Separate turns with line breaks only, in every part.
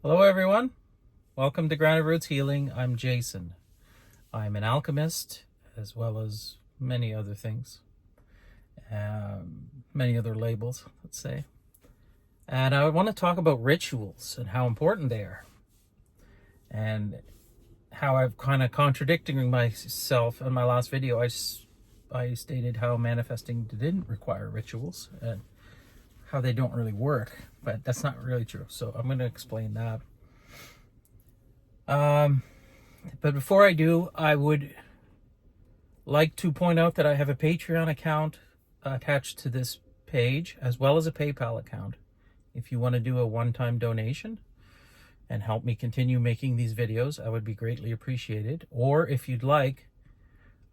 Hello everyone, welcome to Grounded Roots Healing. I'm Jason. I'm an alchemist as well as many other things, many other labels, let's say. And I want to talk about rituals and how important they are, and how I've kind of contradicting myself. In my last video, I stated how manifesting didn't require rituals and how they don't really work, but that's not really true. So I'm going to explain that. But before I do, I would like to point out that I have a Patreon account attached to this page, as well as a PayPal account. If you want to do a one-time donation and help me continue making these videos, I would be greatly appreciated. Or if you'd like,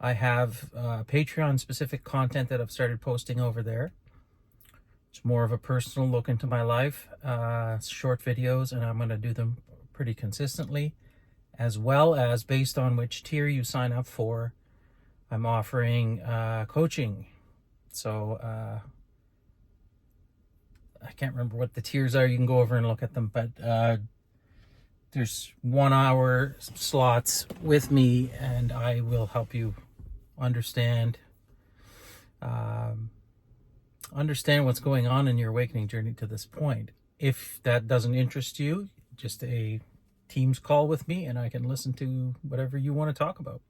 I have Patreon-specific content that I've started posting over there. It's more of a personal look into my life, short videos, and I'm going to do them pretty consistently, as well as based on which tier you sign up for. I'm offering coaching. So I can't remember what the tiers are. You can go over and look at them, but there's 1 hour slots with me, and I will help you understand what's going on in your awakening journey to this point. If that doesn't interest you, just a Teams call with me and I can listen to whatever you want to talk about,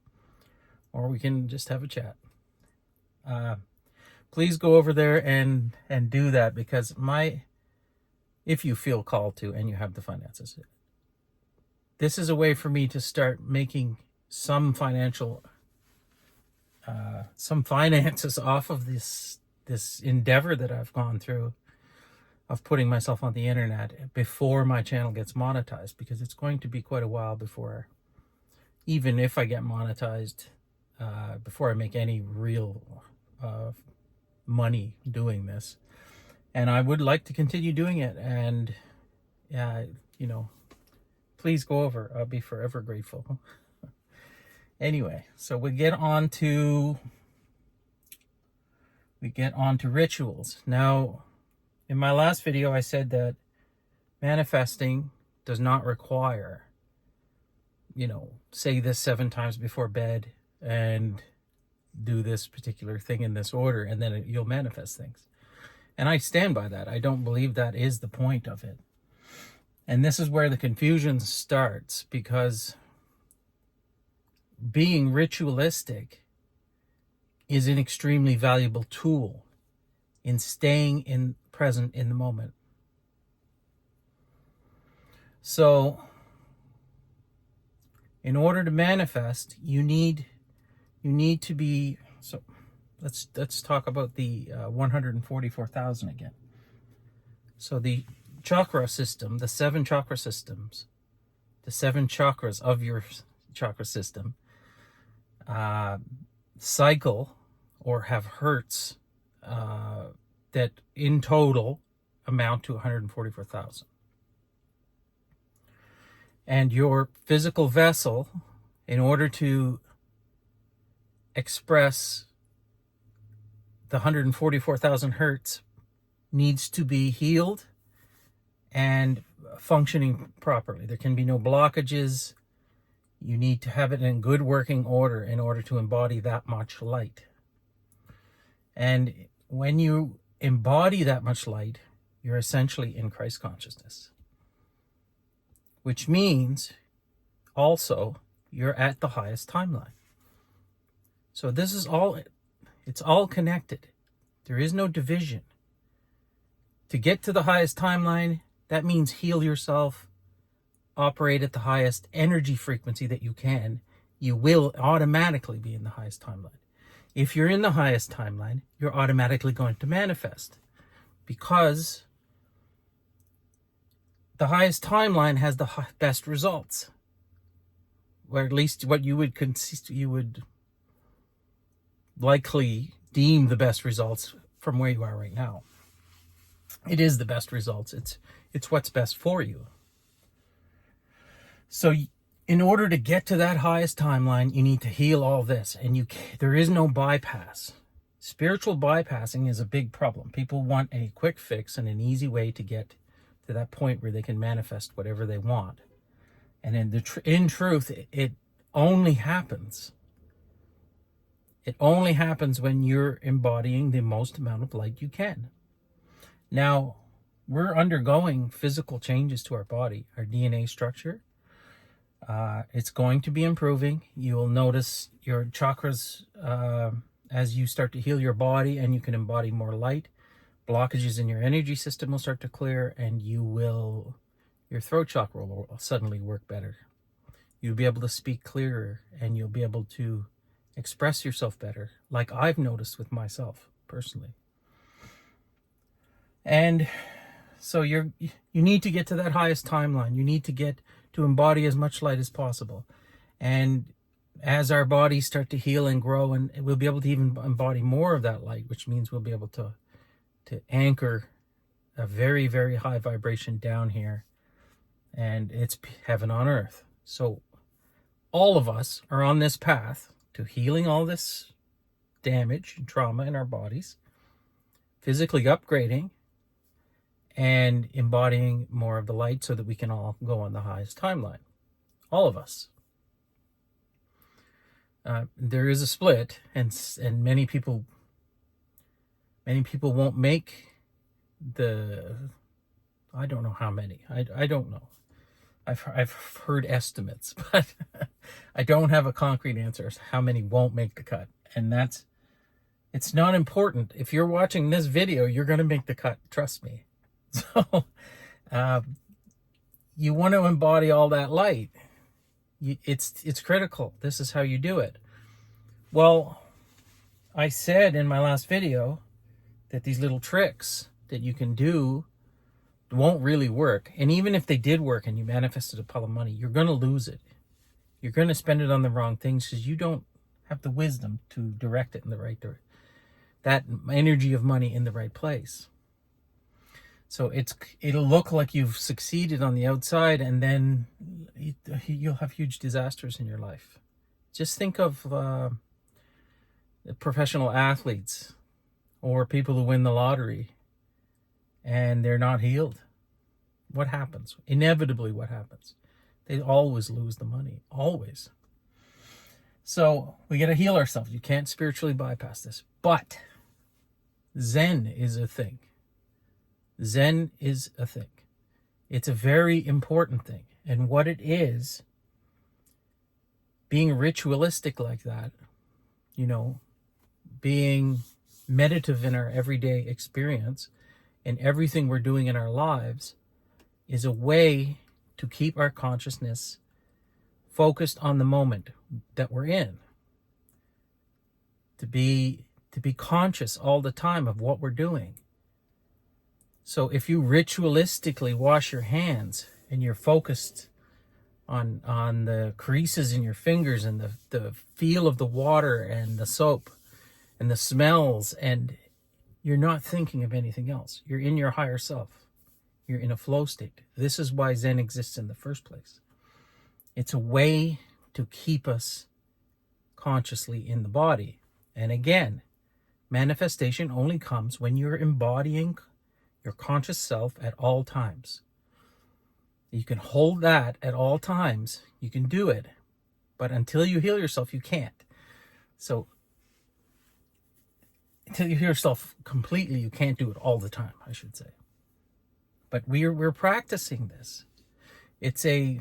or we can just have a chat. Please go over there and do that, because if you feel called to and you have the finances, this is a way for me to start making some finances off of this endeavor that I've gone through of putting myself on the internet before my channel gets monetized, because it's going to be quite a while before, even if I get monetized, before I make any real money doing this. And I would like to continue doing it, and please go over. I'll be forever grateful. Anyway, so we get on to rituals. Now, in my last video, I said that manifesting does not require, say this 7 times before bed and do this particular thing in this order, and then you'll manifest things. And I stand by that. I don't believe that is the point of it. And this is where the confusion starts, because being ritualistic is an extremely valuable tool in staying present in the moment. So in order to manifest, you need to be, so let's talk about the 144,000 again. So the chakra system, the 7 chakra systems, the 7 chakras of your chakra system cycle or have hertz that in total amount to 144,000. And your physical vessel, in order to express the 144,000 hertz, needs to be healed and functioning properly. There can be no blockages. You need to have it in good working order in order to embody that much light. And when you embody that much light, you're essentially in Christ consciousness, which means also you're at the highest timeline. So this is it's all connected. There is no division. To get to the highest timeline, that means heal yourself, operate at the highest energy frequency that you can. You will automatically be in the highest timeline. If you're in the highest timeline, you're automatically going to manifest, because the highest timeline has the best results, or at least what you would likely deem the best results from where you are right now. It is the best results. It's what's best for you. So in order to get to that highest timeline, you need to heal all this, and there is no bypass. Spiritual bypassing is a big problem. People want a quick fix and an easy way to get to that point where they can manifest whatever they want. And in truth, it only happens. It only happens when you're embodying the most amount of light you can. Now, we're undergoing physical changes to our body, our DNA structure. It's going to be improving. You will notice your chakras as you start to heal your body and you can embody more light. Blockages in your energy system will start to clear, and your throat chakra will suddenly work better. You'll be able to speak clearer, and you'll be able to express yourself better, like I've noticed with myself personally. And so you need to get to that highest timeline. You need to get to embody as much light as possible. And as our bodies start to heal and grow, and we'll be able to even embody more of that light, which means we'll be able to anchor a very, very high vibration down here, and it's heaven on earth. So all of us are on this path to healing all this damage and trauma in our bodies, physically upgrading, and embodying more of the light so that we can all go on the highest timeline. All of us. There is a split, and many people won't make I don't know how many. I don't know. I've heard estimates, but I don't have a concrete answer as to how many won't make the cut. And it's not important. If you're watching this video, you're going to make the cut. Trust me. So you want to embody all that light. It's critical. This is how you do it. Well, I said in my last video that these little tricks that you can do won't really work. And even if they did work and you manifested a pile of money, you're going to lose it. You're going to spend it on the wrong things because you don't have the wisdom to direct it in the right direction. That energy of money in the right place. So it'll look like you've succeeded on the outside, and then you'll have huge disasters in your life. Just think of professional athletes or people who win the lottery and they're not healed. What happens? Inevitably, what happens? They always lose the money. Always. So we got to heal ourselves. You can't spiritually bypass this. But Zen is a thing. Zen is a thing. It's a very important thing. And what it is, being ritualistic like that, being meditative in our everyday experience and everything we're doing in our lives, is a way to keep our consciousness focused on the moment that we're in. To be conscious all the time of what we're doing. So if you ritualistically wash your hands and you're focused on the creases in your fingers and the feel of the water and the soap and the smells, and you're not thinking of anything else. You're in your higher self. You're in a flow state. This is why Zen exists in the first place. It's a way to keep us consciously in the body. And again, manifestation only comes when you're embodying your conscious self at all times. You can hold that at all times. You can do it. But until you heal yourself, you can't. So until you heal yourself completely, you can't do it all the time, I should say. But we're practicing this. It's this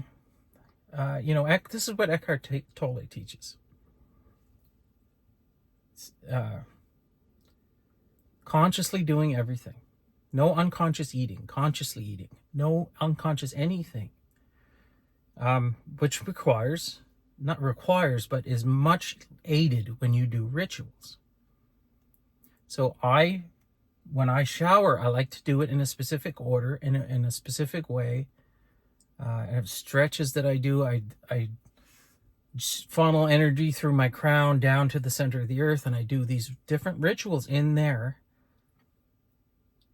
is what Eckhart Tolle teaches. Consciously doing everything. No unconscious eating, consciously eating. No unconscious anything. Which not requires, but is much aided when you do rituals. So when I shower, I like to do it in a specific order, in a specific way. I have stretches that I do. I funnel energy through my crown down to the center of the earth, and I do these different rituals in there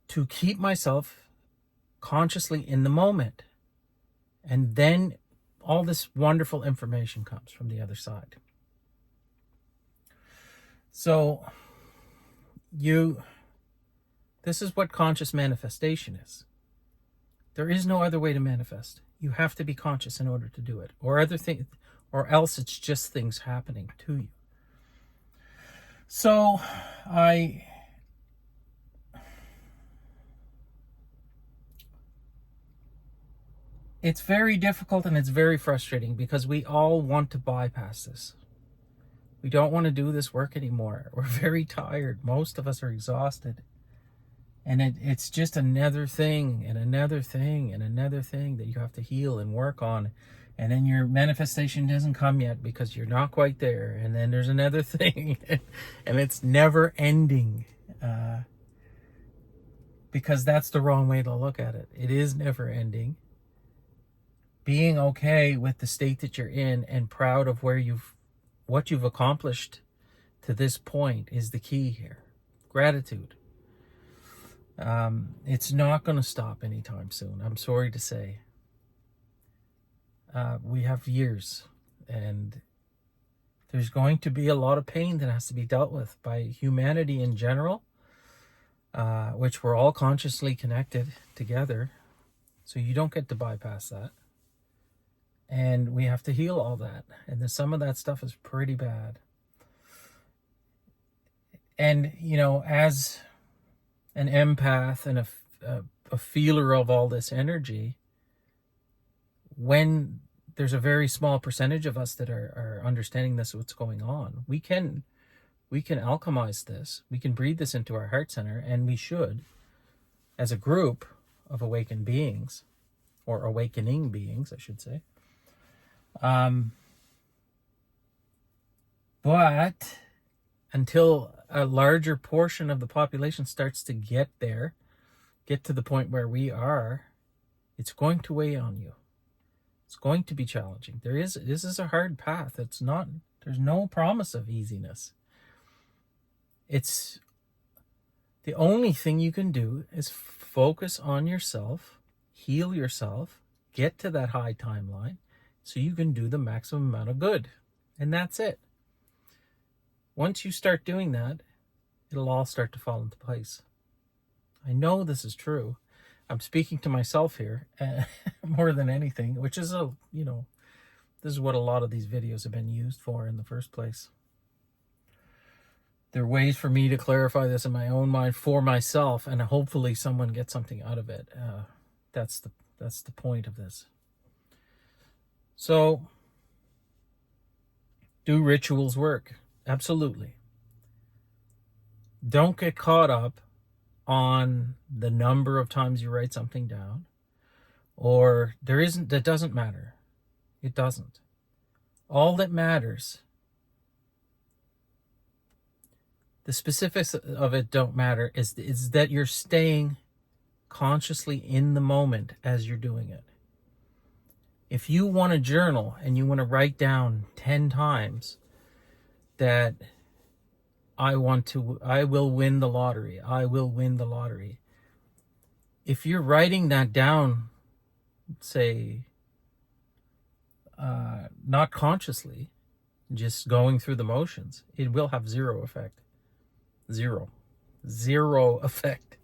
to keep myself consciously in the moment. And then all this wonderful information comes from the other side. So this is what conscious manifestation is. There is no other way to manifest. You have to be conscious in order to do it, or or else it's just things happening to you. So it's very difficult and it's very frustrating because we all want to bypass this. We don't want to do this work anymore. We're very tired. Most of us are exhausted. And it's just another thing and another thing and another thing that you have to heal and work on. And then your manifestation doesn't come yet because you're not quite there. And then there's another thing. And it's never ending. Because that's the wrong way to look at it. It is never ending. Being okay with the state that you're in and proud of what you've accomplished to this point is the key here. Gratitude. It's not going to stop anytime soon. I'm sorry to say. We have years, and there's going to be a lot of pain that has to be dealt with by humanity in general, which we're all consciously connected together. So you don't get to bypass that. And we have to heal all that. And some of that stuff is pretty bad. And, as an empath and a feeler of all this energy, when there's a very small percentage of us that are understanding this, what's going on, we can alchemize this. We can breathe this into our heart center, and we should, as a group of awakened beings, or awakening beings, I should say. But until a larger portion of the population starts to get to the point where we are, it's going to weigh on you. It's going to be challenging. This is a hard path. There's no promise of easiness. It's the only thing you can do is focus on yourself, heal yourself, get to that high timeline so you can do the maximum amount of good. And that's it. Once you start doing that, it'll all start to fall into place. I know this is true. I'm speaking to myself here more than anything, which is this is what a lot of these videos have been used for in the first place. There are ways for me to clarify this in my own mind for myself, and hopefully someone gets something out of it. That's the point of this. So, do rituals work? Absolutely. Don't get caught up on the number of times you write something down, or that doesn't matter. It doesn't. All that matters, the specifics of it don't matter, is that you're staying consciously in the moment as you're doing it. If you want to journal and you want to write down 10 times that I will win the lottery, I will win the lottery. If you're writing that down, say, not consciously, just going through the motions, it will have zero effect. Zero effect.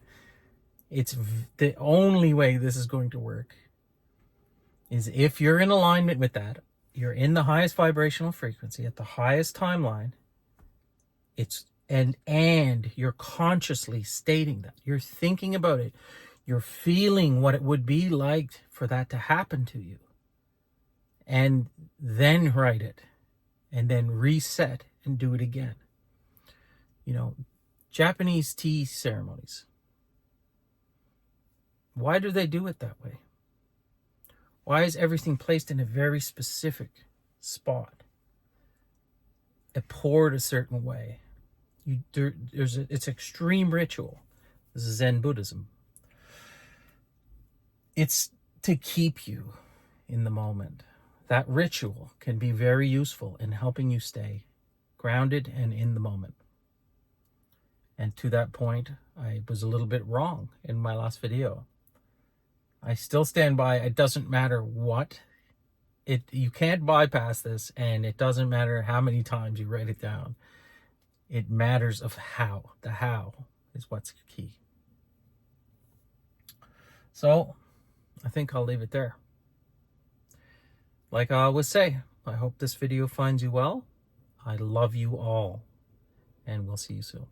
It's the only way this is going to work is if you're in alignment with that, you're in the highest vibrational frequency at the highest timeline. And you're consciously stating that. You're thinking about it. You're feeling what it would be like for that to happen to you. And then write it. And then reset and do it again. Japanese tea ceremonies. Why do they do it that way? Why is everything placed in a very specific spot? Poured a certain way. It's extreme ritual. This is Zen Buddhism. It's to keep you in the moment. That ritual can be very useful in helping you stay grounded and in the moment. And to that point, I was a little bit wrong in my last video. I still stand by, it doesn't matter what. You can't bypass this, and it doesn't matter how many times you write it down. It matters of how. The how is what's key. So, I think I'll leave it there. Like I always say, I hope this video finds you well. I love you all, and we'll see you soon.